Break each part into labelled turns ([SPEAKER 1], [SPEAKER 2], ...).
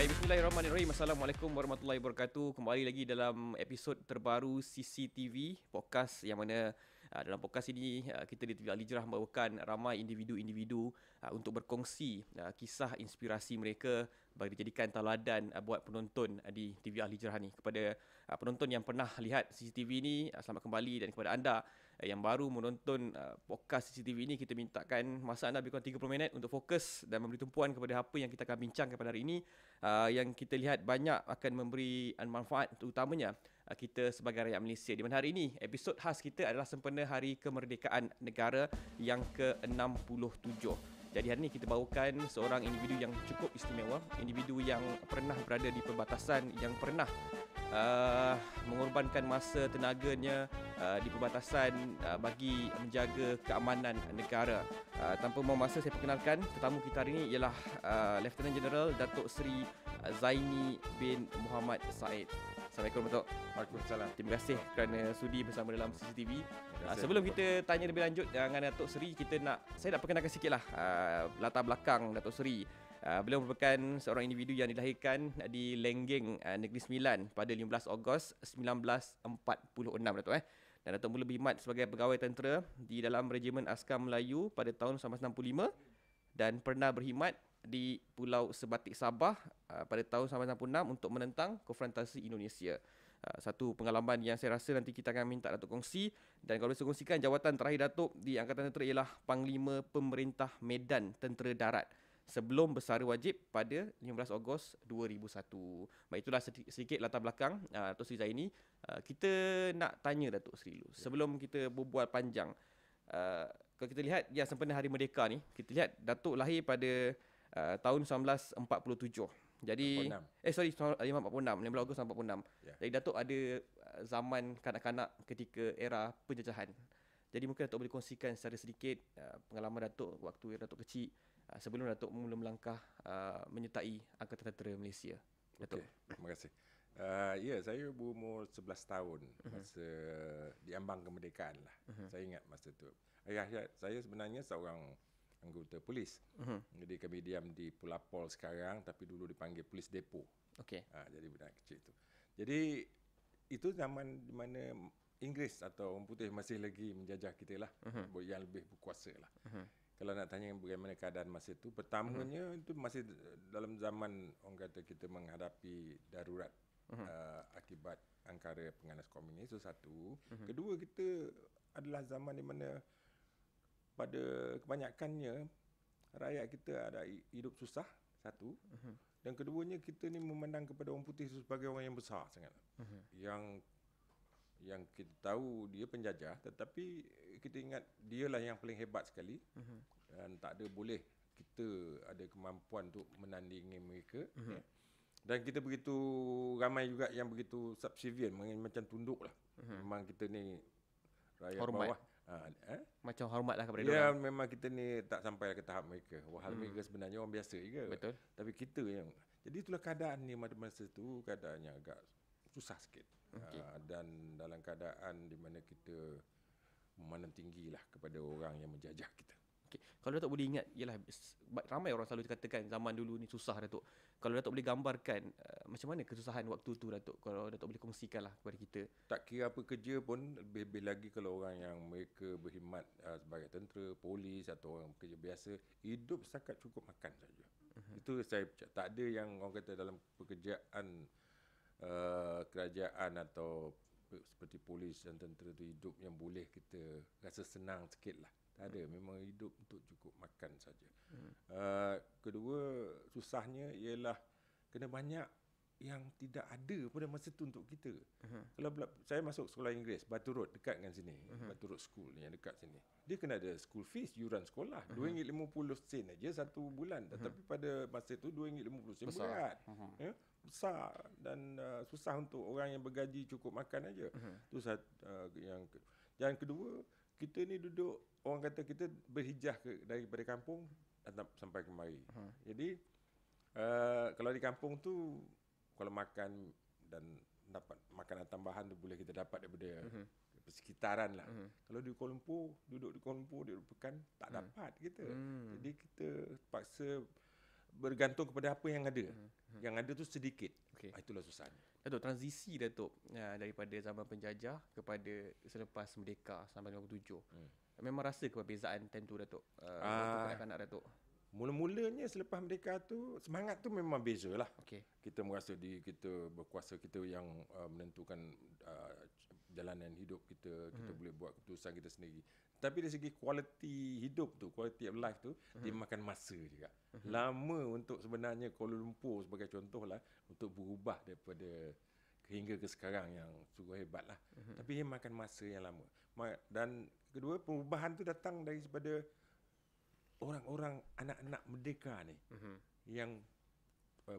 [SPEAKER 1] Baik, bismillahirrahmanirrahim. Assalamualaikum warahmatullahi wabarakatuh. Kembali lagi dalam episod terbaru CCTV podcast, yang mana dalam podcast ini kita di TV Al-Hijrah membawakan ramai individu-individu untuk berkongsi kisah inspirasi mereka bagi dijadikan tauladan buat penonton di TV Al-Hijrah ni. Kepada penonton yang pernah lihat CCTV ni, selamat kembali, dan kepada anda yang baru menonton podcast CCTV ini, kita mintakan masa anda lebih kurang 30 minit untuk fokus dan memberi tumpuan kepada apa yang kita akan bincangkan pada hari ini, yang kita lihat banyak akan memberi manfaat, terutamanya kita sebagai rakyat Malaysia. Di mana hari ini episod khas kita adalah sempena Hari Kemerdekaan Negara yang ke-67. Jadi hari ini kita bawakan seorang individu yang cukup istimewa, individu yang pernah berada di perbatasan, yang pernah mengorbankan masa tenaganya di perbatasan bagi menjaga keamanan negara. Tanpa membuang masa, saya perkenalkan tetamu kita hari ini ialah Lieutenant General Datuk Seri Zaini bin Muhammad Said. Assalamualaikum Datuk.
[SPEAKER 2] Waalaikumsalam.
[SPEAKER 1] Terima kasih kerana sudi bersama dalam CCTV. Sebelum kita tanya lebih lanjut dengan Datuk Seri, saya nak perkenalkan sikitlah latar belakang Datuk Seri. Beliau merupakan seorang individu yang dilahirkan di Lenggeng, Negeri Sembilan pada 15 Ogos 1946, Datuk. Dan Datuk mula berkhidmat sebagai pegawai tentera di dalam Regimen Askar Melayu pada tahun 1965 dan pernah berkhidmat di Pulau Sebatik Sabah pada tahun 1966 untuk menentang konfrontasi Indonesia. Satu pengalaman yang saya rasa nanti kita akan minta Datuk kongsi. Dan kalau boleh saya kongsikan, jawatan terakhir Datuk di Angkatan Tentera ialah Panglima Pemerintah Medan Tentera Darat sebelum bersara wajib pada 15 Ogos 2001. Baik, itulah sedikit latar belakang Datuk Seri Zaini. Kita nak tanya Datuk Seri dulu, sebelum kita berbual panjang. Kalau kita lihat ya, sempena Hari Merdeka ni, kita lihat Datuk lahir pada tahun 1947. Jadi 1946, 15 Ogos 1946. Yeah. Jadi Datuk ada zaman kanak-kanak ketika era penjajahan. Jadi mungkin Datuk boleh kongsikan secara sedikit pengalaman Datuk waktu Datuk kecil, sebelum Datuk mula melangkah menyertai Angkatan Tentera Malaysia. Datuk.
[SPEAKER 2] Okay, terima kasih. Ya, saya berumur 11 tahun masa diambang kemerdekaan lah. Saya ingat masa tu. Ayah saya sebenarnya seorang anggota polis. Jadi kami diam di Pulapol sekarang, tapi dulu dipanggil Polis Depo.
[SPEAKER 1] Okey.
[SPEAKER 2] Jadi budak kecil tu. Jadi itu zaman di mana Inggeris atau orang putih masih lagi menjajah kita lah, yang lebih berkuasa lah. Kalau nak tanya bagaimana keadaan masa itu, pertamanya itu masih dalam zaman orang kata kita menghadapi darurat akibat angkara penganas komunis, itu satu. Kedua, kita adalah zaman di mana pada kebanyakannya rakyat kita ada hidup susah, satu. Dan keduanya, kita ni memandang kepada orang putih sebagai orang yang besar sangat. Yang kita tahu dia penjajah, tetapi kita ingat dialah yang paling hebat sekali. Dan tak ada boleh kita ada kemampuan untuk menandingi mereka. Dan kita begitu ramai juga yang begitu subservient, macam tunduk lah. Memang kita ni rakyat
[SPEAKER 1] hormat.
[SPEAKER 2] Bawah.
[SPEAKER 1] Macam hormatlah kepada
[SPEAKER 2] ya,
[SPEAKER 1] orang.
[SPEAKER 2] memang kita ni tak sampai ke tahap mereka. Wahal mereka sebenarnya orang biasa juga.
[SPEAKER 1] Betul.
[SPEAKER 2] Tapi kita yang... Jadi itulah keadaan ni pada masa tu, keadaannya agak susah sikit. Okay. Dan dalam keadaan di mana kita memandang tinggilah kepada orang yang menjajah kita.
[SPEAKER 1] Okay. Kalau Datuk boleh ingat, ialah ramai orang selalu katakan zaman dulu ni susah, Datuk. Kalau Datuk boleh gambarkan macam mana kesusahan waktu tu, Datuk, kalau Datuk boleh kongsikanlah kepada kita.
[SPEAKER 2] Tak kira apa kerja pun, lebih-lebih lagi kalau orang yang mereka berkhidmat sebagai tentera, polis atau orang kerja biasa, hidup setakat cukup makan saja. Itu saya tak ada yang orang kata dalam pekerjaan kerajaan atau seperti polis dan tentera tu hidup yang boleh kita rasa senang sikit lah. Tak ada, memang hidup untuk cukup makan saja. Kedua, susahnya ialah kena banyak yang tidak ada pada masa tu untuk kita. Kalau saya masuk sekolah Inggeris, Batu Road, dekat dengan sini. Batu Road School yang dekat sini. Dia kena ada school fees, yuran sekolah. RM2.50 aja satu bulan. Tetapi pada masa tu RM2.50 berat. Besar dan susah untuk orang yang bergaji cukup makan aja. Itu yang kedua, kita ni duduk, orang kata kita berhijrah daripada kampung sampai kemari. Jadi kalau di kampung tu, kalau makan dan dapat makanan tambahan tu boleh kita dapat daripada persekitaran lah. Kalau di Kuala Lumpur, duduk di Kuala Lumpur, di Pekan, tak dapat kita. Jadi kita paksa bergantung kepada apa yang ada. Yang ada tu sedikit.
[SPEAKER 1] Okey.
[SPEAKER 2] Itulah susahnya.
[SPEAKER 1] Datuk, transisi Datuk daripada zaman penjajah kepada selepas merdeka 1957. Memang rasa perbezaan time tu Datuk. Waktu kanak-kanak Datuk.
[SPEAKER 2] Mula-mulanya selepas merdeka tu, semangat tu memang beza lah.
[SPEAKER 1] Okey.
[SPEAKER 2] Kita merasa kita berkuasa, kita yang menentukan jalanan hidup kita, kita boleh buat keputusan kita sendiri. Tapi dari segi kualiti hidup tu, quality of life tu, dia makan masa juga. Lama untuk sebenarnya Kuala Lumpur sebagai contoh lah, untuk berubah daripada hingga ke sekarang yang sungguh hebat lah. Tapi dia makan masa yang lama. Dan kedua, perubahan tu datang daripada orang-orang anak-anak merdeka ni yang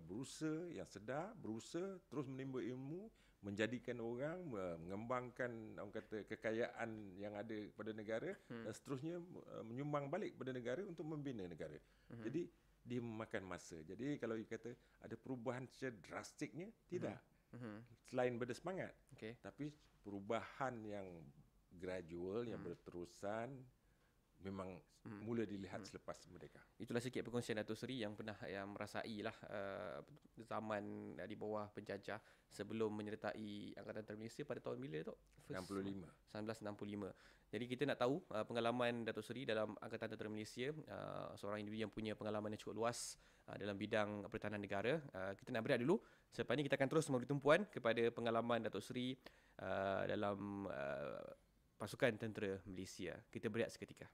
[SPEAKER 2] berusaha, yang sedar, berusaha terus menimba ilmu, menjadikan orang, mengembangkan orang kata kekayaan yang ada pada negara dan seterusnya menyumbang balik pada negara untuk membina negara. Jadi dia memakan masa. Jadi kalau kata ada perubahan secara drastiknya, tidak. Selain bersemangat, tapi perubahan yang gradual, yang berterusan memang mula dilihat selepas merdeka.
[SPEAKER 1] Itulah sikit perkongsian Datuk Seri yang pernah merasai lah zaman di bawah penjajah sebelum menyertai Angkatan Tentera Malaysia pada tahun bila Datuk?
[SPEAKER 2] 65.
[SPEAKER 1] 1965. Jadi kita nak tahu pengalaman Datuk Seri dalam Angkatan Tentera Malaysia, seorang individu yang punya pengalaman yang cukup luas dalam bidang pertahanan negara. Kita nak berehat dulu. Selepas ini kita akan terus memberi tumpuan kepada pengalaman Datuk Seri dalam pasukan tentera Malaysia. Kita berehat seketika.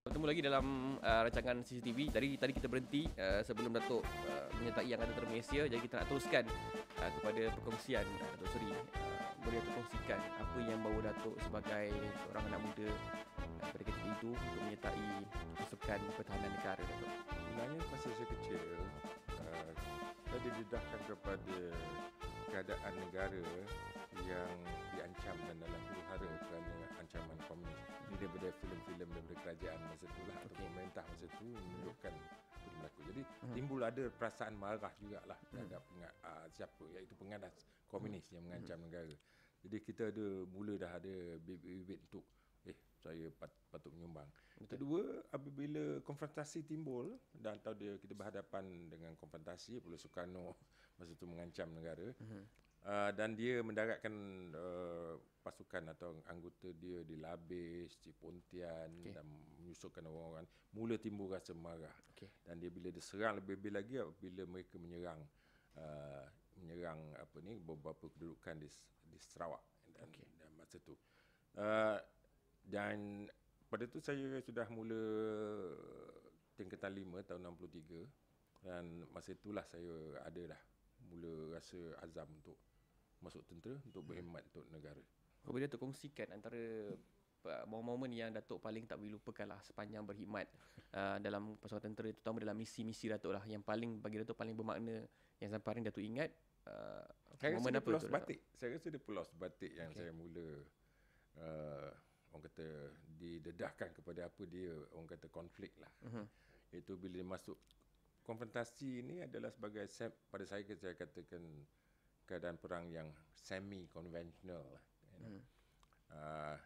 [SPEAKER 1] Bertemu lagi dalam rancangan CCTV. Tadi kita berhenti sebelum Datuk menyertai Angkatan Tentera Malaysia. Jadi kita nak teruskan kepada perkongsian Datuk Seri. Boleh Datuk kongsikan apa yang bawa Datuk sebagai seorang anak muda pada ketika itu untuk menyertai pasukan pertahanan negara, Datuk?
[SPEAKER 2] Sebenarnya masa saya kecil, saya didedahkan kepada keadaan negara yang diancam dan dalam huru-hara kerana ancaman komunis. Ini daripada filem-filem daripada kerajaan masa tu lah, atau pemerintah masa tu menunjukkan itu berlaku. Jadi timbul ada perasaan marah jugalah terhadap siapa, iaitu pengadas komunis yang mengancam negara. Jadi kita mula dah ada bibit-bibit untuk saya patut menyumbang. Kedua, apabila konfrontasi timbul dan kita berhadapan dengan konfrontasi, apabila Sukarno masa itu mengancam negara, dan dia mendaratkan pasukan atau anggota dia di Labis, di Pontian dan menyusupkan orang-orang, mula timbul rasa marah. Dan bila diserang lebih-lebih lagi apabila mereka menyerang beberapa kedudukan di Sarawak dan masa itu. Dan pada itu saya sudah mula tingkatan 5 tahun 63, dan masa itulah saya ada dah mula rasa azam untuk masuk tentera, untuk berkhidmat untuk negara.
[SPEAKER 1] Kau boleh Datuk kongsikan antara momen-momen yang Datuk paling tak boleh lupakan lah sepanjang berkhidmat dalam pasukan tentera, terutama dalam misi-misi Datuk lah, yang paling bagi Datuk paling bermakna, yang sampai hari Datuk ingat.
[SPEAKER 2] Momen apa tu? Saya rasa dia Pulau Sebatik yang saya mula orang kata didedahkan kepada apa dia orang kata konflik lah. Itu bila masuk konfrontasi ini adalah sebagai pada saya katakan keadaan perang yang semi konvensional lah.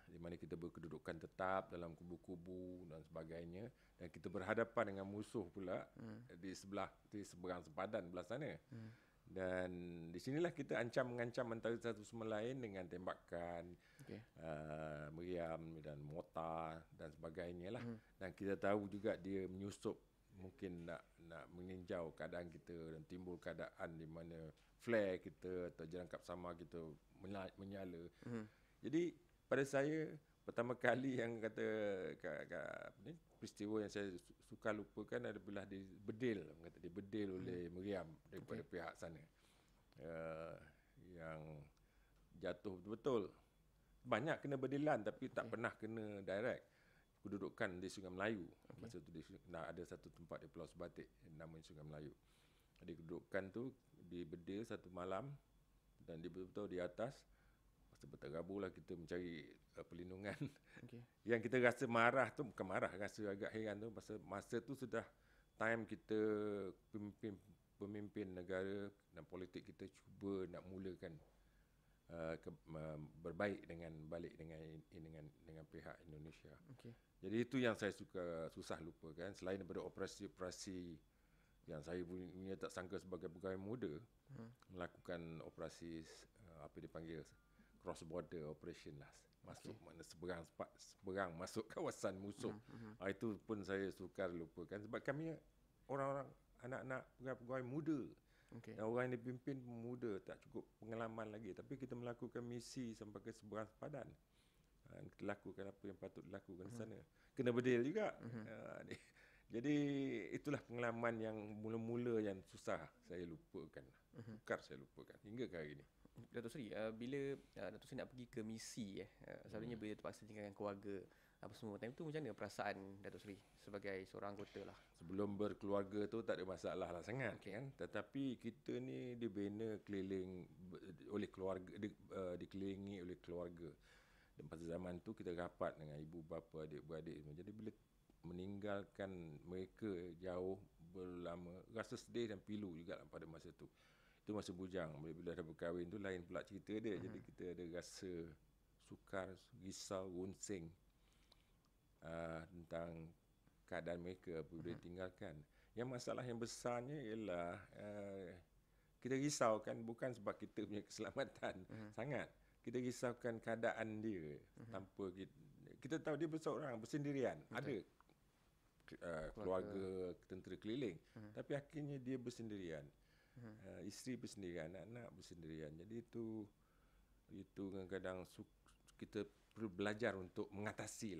[SPEAKER 2] Di mana kita berkedudukan tetap dalam kubu-kubu dan sebagainya, dan kita berhadapan dengan musuh pula di seberang sepadan belah sana. Dan di sinilah kita mengancam antara satu sama lain dengan tembakan, meriam dan mortar dan sebagainya lah. Dan kita tahu juga dia menyusup, mungkin nak meninjau keadaan kita, dan timbul keadaan di mana flare kita atau jerangkap sama kita menyala. Jadi pada saya pertama kali yang peristiwa yang saya suka lupakan adalah dibedil oleh meriam daripada pihak sana, yang jatuh betul-betul. Banyak kena bedilan tapi tak pernah kena direct. Kedudukan di Sungai Melayu. Masa tu ada satu tempat di Pulau Sebatik namanya Sungai Melayu. Jadi kedudukan tu dibedil satu malam, dan dia betul-betul di atas. Berteraburlah kita mencari perlindungan. Yang kita rasa marah tu, bukan marah, rasa agak heran tu, masa tu sudah time kita pemimpin negara dan politik kita cuba nak mulakan berbaik dengan dengan pihak Indonesia.
[SPEAKER 1] Okey.
[SPEAKER 2] Jadi itu yang saya susah lupakan. Selain daripada operasi-operasi yang saya punya tak sangka sebagai pegawai muda, melakukan operasi apa dipanggil cross border operation lah, masuk mana seberang masuk kawasan musuh. Itu pun saya sukar lupakan sebab kami orang-orang anak-anak pegawai muda.
[SPEAKER 1] Okey.
[SPEAKER 2] Dan orang yang dipimpin muda, tak cukup pengalaman lagi, tapi kita melakukan misi sampai ke seberang sepadan. Kita lakukan apa yang patut dilakukan di sana. Kena berdil juga. Jadi itulah pengalaman yang mula-mula yang susah saya lupakan. Sukar saya lupakan hingga ke hari ini.
[SPEAKER 1] Datuk Seri, bila Datuk Seri nak pergi ke misi, selalunya bila terpaksa tinggalkan keluarga, apa semua, time tu macam mana perasaan Datuk Seri sebagai seorang anggota lah?
[SPEAKER 2] Sebelum berkeluarga tu tak ada masalah lah sangat, kan. Tetapi kita ni dibina keliling oleh keluarga, dikelilingi oleh keluarga. Dan pada zaman tu kita rapat dengan ibu bapa, adik-beradik semua. Jadi bila meninggalkan mereka jauh berlama, rasa sedih dan pilu juga pada masa tu. Itu masa bujang. Bila dah berkahwin tu lain pula cerita dia. Jadi kita ada rasa sukar, risau, runsing tentang keadaan mereka apabila ditinggalkan. Yang masalah yang besarnya ialah kita risaukan bukan sebab kita punya keselamatan sangat. Kita risaukan keadaan dia tanpa kita tahu dia berseorang, bersendirian. Ada keluarga, tentera keliling, tapi akhirnya dia bersendirian. Isteri bersendirian, anak-anak bersendirian. Jadi itu kadang-kadang kita perlu belajar untuk mengatasi.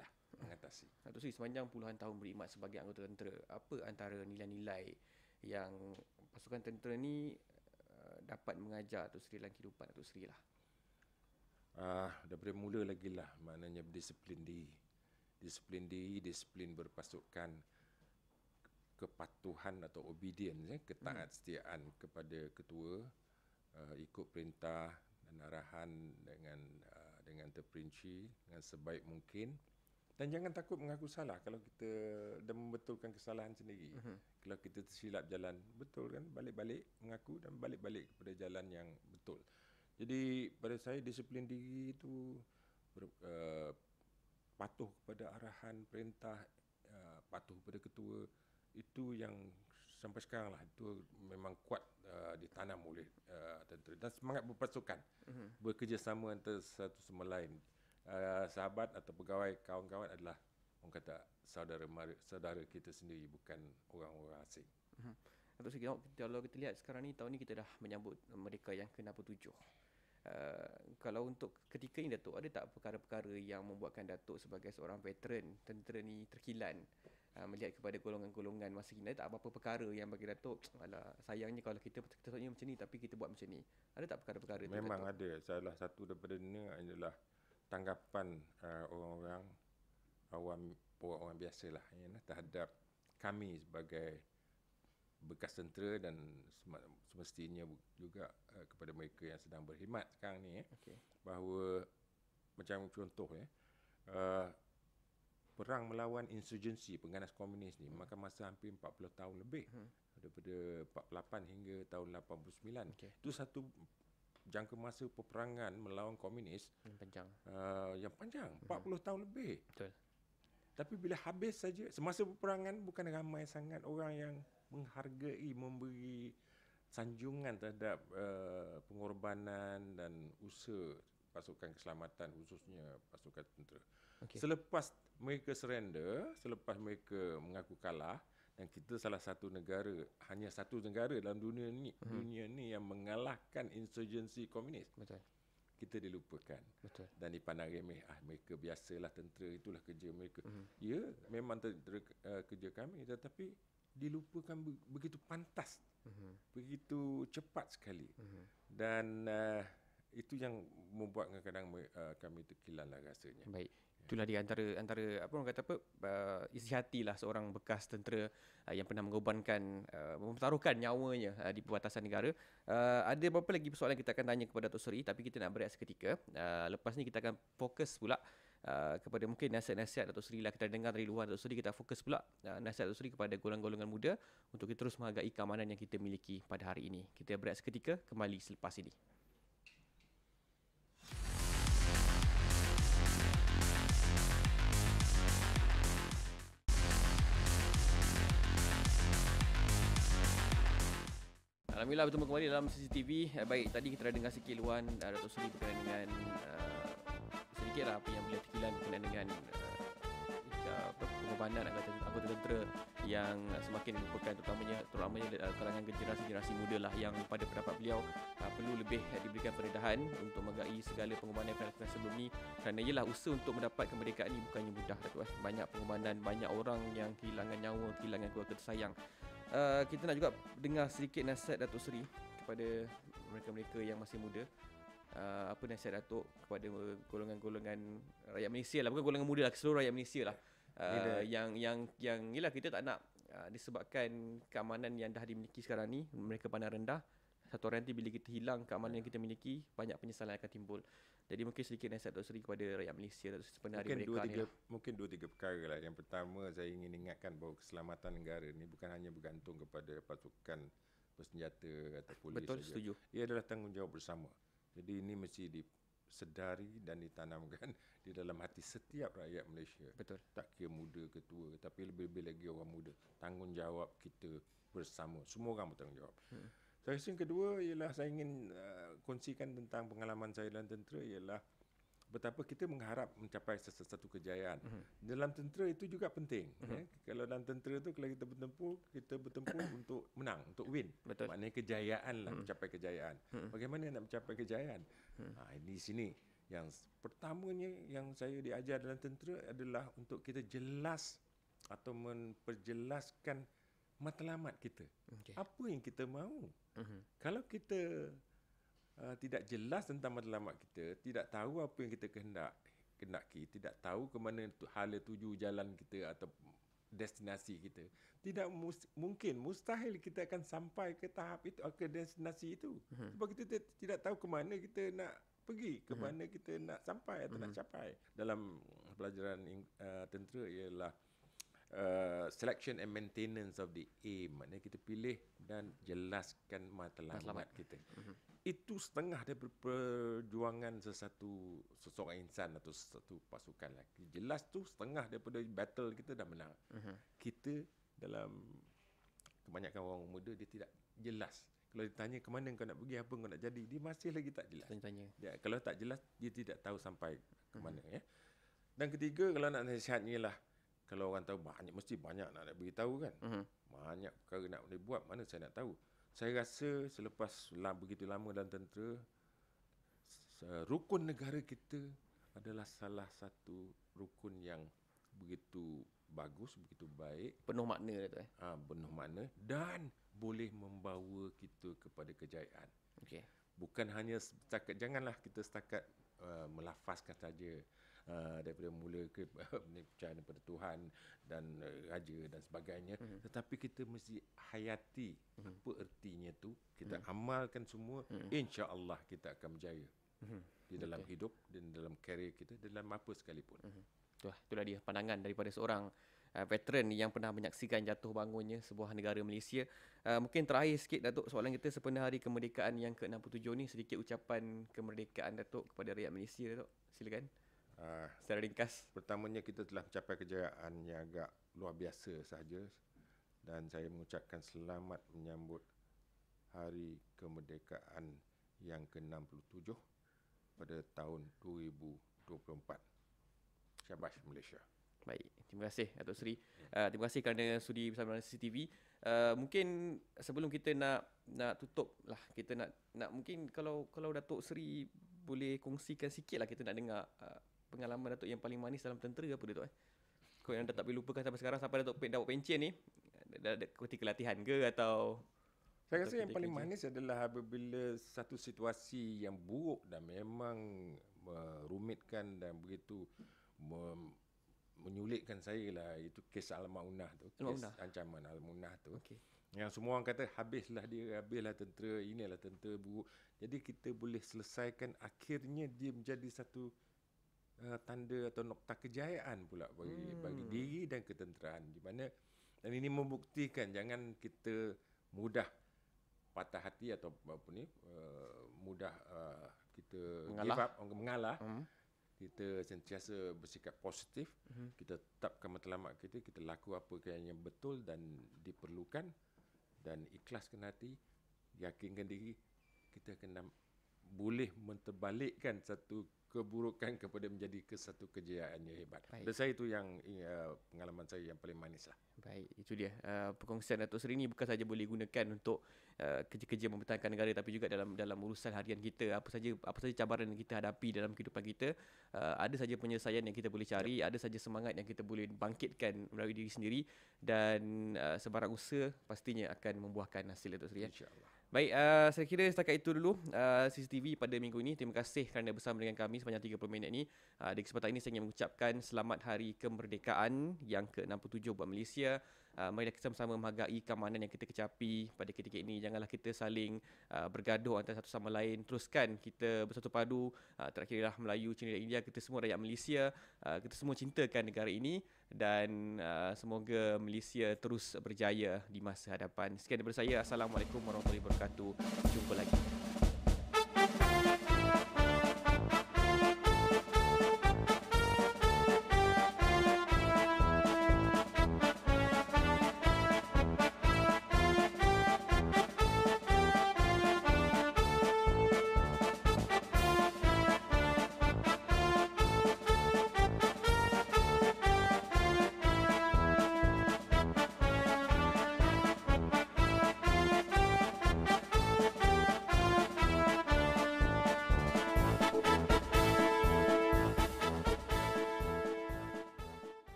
[SPEAKER 1] Datuk Seri, sepanjang puluhan tahun berkhidmat sebagai anggota tentera, apa antara nilai-nilai yang pasukan tentera ni dapat mengajar Datuk Seri dalam kehidupan Datuk Seri lah?
[SPEAKER 2] Daripada mula lagi lah, maknanya disiplin diri, disiplin berpasukan, kepatuhan atau obedience, ketaat-setiaan kepada ketua, ikut perintah dan arahan dengan terperinci, dengan sebaik mungkin, dan jangan takut mengaku salah kalau kita dah membetulkan kesalahan sendiri. Kalau kita tersilap jalan, betul kan, balik-balik mengaku dan balik-balik kepada jalan yang betul. Jadi pada saya disiplin diri itu patuh kepada arahan, perintah, patuh kepada ketua, itu yang sampai sekarang lah, itu memang kuat ditanam oleh tentera. Dan semangat berpasukan, bekerjasama antara satu sama lain. Sahabat atau pegawai, kawan-kawan adalah orang kata saudara kita sendiri, bukan orang-orang asing.
[SPEAKER 1] Datuk Seri, kalau kita lihat sekarang ni, tahun ni kita dah menyambut Merdeka yang ke-67. Kalau untuk ketika ini Datuk, ada tak perkara-perkara yang membuatkan Datuk sebagai seorang veteran tentera ni terkilan melihat kepada golongan-golongan masa kini? Ada tak apa-apa perkara yang bagi Datuk, alah sayangnya kalau kita sepatutnya macam ni tapi kita buat macam ni? Ada tak perkara-perkara tu?
[SPEAKER 2] Memang
[SPEAKER 1] Datuk?
[SPEAKER 2] ada. Salah satu daripada ini adalah tanggapan orang-orang awam, orang biasa lah, terhadap kami sebagai bekas tentera dan semestinya juga kepada mereka yang sedang berkhidmat sekarang ni, bahawa macam contoh perang melawan insurgensi, pengganas komunis ni makan masa hampir 40 tahun lebih, daripada 48 hingga tahun 89. Itu satu jangka masa peperangan melawan komunis yang panjang 40 tahun lebih.
[SPEAKER 1] Betul. Tapi
[SPEAKER 2] bila habis saja, semasa peperangan bukan ramai sangat orang yang menghargai, memberi sanjungan terhadap pengorbanan dan usaha pasukan keselamatan, khususnya pasukan tentera. Selepas mereka surrender, selepas mereka mengaku kalah, dan kita salah satu negara, hanya satu negara dalam dunia ni yang mengalahkan insurgensi komunis.
[SPEAKER 1] Betul.
[SPEAKER 2] Kita dilupakan.
[SPEAKER 1] Betul.
[SPEAKER 2] Dan dipandang remeh, mereka biasalah tentera, itulah kerja mereka. Ya, memang kerja kami, tetapi dilupakan begitu pantas, begitu cepat sekali. Dan itu yang membuat kadang-kadang kami terkilan lah rasanya.
[SPEAKER 1] Baik. Itulah dia antara apa orang kata isi hatilah seorang bekas tentera yang pernah mengorbankan, mempertaruhkan nyawanya di perbatasan negara. Ada beberapa lagi persoalan kita akan tanya kepada Datuk Seri, tapi kita nak berehat seketika. Lepas ni kita akan fokus pula kepada mungkin nasihat-nasihat Datuk Seri lah. Kita dengar dari luar Datuk Seri, kita fokus pula nasihat Datuk Seri kepada golongan-golongan muda untuk kita terus menghargai keamanan yang kita miliki pada hari ini. Kita berehat seketika, kembali selepas ini. Alhamdulillah bertemu kembali dalam CCTV. Baik, tadi kita dah dengar sikit luahan Datuk Seri berkenaan dengan sedikit lah apa yang beliau tekilan berkenaan dengan pengorbanan anggota tentera yang semakin dilupakan, terutamanya kalangan generasi muda lah, yang pada pendapat beliau perlu lebih diberikan pendedahan untuk menghargai segala pengorbanan yang dilakukan sebelum ni, kerana ialah usaha untuk mendapat kemerdekaan ni bukannya mudah, Datuk. Banyak pengorbanan, banyak orang yang kehilangan nyawa, kehilangan keluarga tersayang. Kita nak juga dengar sedikit nasihat Datuk Seri kepada mereka-mereka yang masih muda. Apa nasihat Datuk kepada golongan-golongan rakyat Malaysia lah, bukan golongan muda lah, seluruh rakyat Malaysia lah. Yang ialah kita tak nak disebabkan keamanan yang dah dimiliki sekarang ni mereka pandang rendah. Satu hari nanti bila kita hilang keamanan yang kita miliki, banyak penyesalan akan timbul. Jadi mungkin sedikit nasihat Datuk Seri kepada rakyat Malaysia sepenuh hari mereka ni.
[SPEAKER 2] Mungkin dua tiga perkara lah. Yang pertama, saya ingin ingatkan bahawa keselamatan negara ni bukan hanya bergantung kepada pasukan bersenjata atau polis.
[SPEAKER 1] Betul,
[SPEAKER 2] saja.
[SPEAKER 1] setuju.
[SPEAKER 2] Ia adalah tanggungjawab bersama. Jadi ini mesti disedari dan ditanamkan di dalam hati setiap rakyat Malaysia.
[SPEAKER 1] Betul.
[SPEAKER 2] Tak kira muda ke tua, tapi lebih-lebih lagi orang muda. Tanggungjawab kita bersama. Semua orang bertanggungjawab. Saya rasa yang kedua ialah saya ingin kongsikan tentang pengalaman saya dalam tentera, ialah betapa kita mengharap mencapai sesuatu kejayaan. Dalam tentera itu juga penting. Kalau dalam tentera itu, kalau kita bertempur untuk menang, untuk win.
[SPEAKER 1] Betul.
[SPEAKER 2] Maknanya kejayaan lah, mencapai kejayaan. Bagaimana nak mencapai kejayaan? Di sini yang pertamanya yang saya diajar dalam tentera adalah untuk kita jelas atau memperjelaskan matlamat kita. Okay. Apa yang kita mahu. Kalau kita tidak jelas tentang matlamat kita, tidak tahu apa yang kita kehendaki, tidak tahu ke mana hala tuju jalan kita atau destinasi kita, tidak mustahil kita akan sampai ke tahap itu, ke destinasi itu. Sebab kita tidak tahu ke mana kita nak pergi, ke mana kita nak sampai atau nak capai. Dalam pelajaran tentera ialah selection and maintenance of the aim. Maknanya kita pilih dan jelaskan matlamat kita. Itu setengah daripada perjuangan seseorang insan atau satu pasukan lagi. Jelas tu setengah daripada battle kita dah menang. Kita dalam kebanyakan orang muda, dia tidak jelas. Kalau ditanya ke mana kau nak pergi, apa kau nak jadi, dia masih lagi tak jelas. Dia, kalau tak jelas, dia tidak tahu sampai ke mana. Ya. Dan ketiga, kalau nak nasihatnya ialah, kalau orang tahu mesti banyak nak beritahu kan. Banyak perkara nak dibuat, mana saya nak tahu. Saya rasa selepas begitu lama dalam tentera, rukun negara kita adalah salah satu rukun yang begitu bagus, begitu baik.
[SPEAKER 1] Penuh makna tu.
[SPEAKER 2] Penuh makna dan boleh membawa kita kepada kejayaan.
[SPEAKER 1] Okay.
[SPEAKER 2] Bukan hanya setakat, janganlah kita setakat melafazkan saja. Daripada mula ke percaya kepada Tuhan dan Raja dan sebagainya, tetapi kita mesti hayati apa ertinya tu, kita amalkan semua, insya-Allah kita akan berjaya di dalam hidup dan dalam karier kita, dalam apa sekalipun.
[SPEAKER 1] Itulah dia pandangan daripada seorang veteran yang pernah menyaksikan jatuh bangunnya sebuah negara Malaysia. Mungkin terakhir sikit Datuk, soalan kita sepenuh hari kemerdekaan yang ke-67 ni, sedikit ucapan kemerdekaan Datuk kepada rakyat Malaysia, Datuk. Silakan.
[SPEAKER 2] Secara ringkas, pertamanya kita telah mencapai kejayaan yang agak luar biasa sahaja, dan saya mengucapkan selamat menyambut Hari Kemerdekaan yang ke-67 pada tahun 2024. Syabas Malaysia.
[SPEAKER 1] Baik, terima kasih Datuk Seri. Terima kasih kerana sudi bersama dengan CCTV. Mungkin sebelum kita nak tutup lah, kita nak mungkin kalau Datuk Seri boleh kongsikan sikit lah, kita nak dengar pengalaman Datuk yang paling manis dalam tentera apa Datuk? Kau yang dah tak boleh lupakan sampai sekarang, sampai Datuk dapat pencen ni, ketika latihan ke atau?
[SPEAKER 2] Saya rasa yang paling manis adalah apabila satu situasi yang buruk dan memang merumitkan dan begitu menyulitkan saya lah, itu kes Al-Maunah tu, kes ancaman Al-Maunah tu. Okay. Yang semua orang kata habislah tentera, inilah tentera buruk. Jadi kita boleh selesaikan, akhirnya dia menjadi satu tanda atau nokta kejayaan pula bagi diri dan ketenteraan, di mana, dan ini membuktikan jangan kita mudah patah hati atau apa ni, mudah kita mengalah. Kita sentiasa bersikap positif, kita tetapkan matlamat kita laku apa yang betul dan diperlukan, dan ikhlaskan hati, yakinkan diri, kita kena boleh menterbalikkan satu keburukan kepada menjadi satu kejayaan yang hebat. Dan saya itu yang pengalaman saya yang paling manis lah.
[SPEAKER 1] Baik, itu dia. Perkongsian Datuk Seri ni bukan saja boleh gunakan untuk kerja-kerja mempertahankan negara, tapi juga dalam urusan harian kita. Apa saja cabaran yang kita hadapi dalam kehidupan kita, ada saja penyelesaian yang kita boleh cari, ada saja semangat yang kita boleh bangkitkan melalui diri sendiri, dan sebarang usaha pastinya akan membuahkan hasil, Datuk Seri.
[SPEAKER 2] InsyaAllah.
[SPEAKER 1] Baik, saya kira setakat itu dulu CCTV pada minggu ini. Terima kasih kerana bersama dengan kami sepanjang 30 minit ini. Di kesempatan ini saya ingin mengucapkan selamat Hari Kemerdekaan yang ke-67 buat Malaysia. Marilah kita sama-sama menghargai keamanan yang kita kecapi pada ketika ini. Janganlah kita saling bergaduh antara satu sama lain. Teruskan kita bersatu padu. Tak kira lah Melayu, Cina dan India, kita semua rakyat Malaysia. Kita semua cintakan negara ini, dan semoga Malaysia terus berjaya di masa hadapan. Sekian daripada saya. Assalamualaikum warahmatullahi wabarakatuh. Jumpa lagi.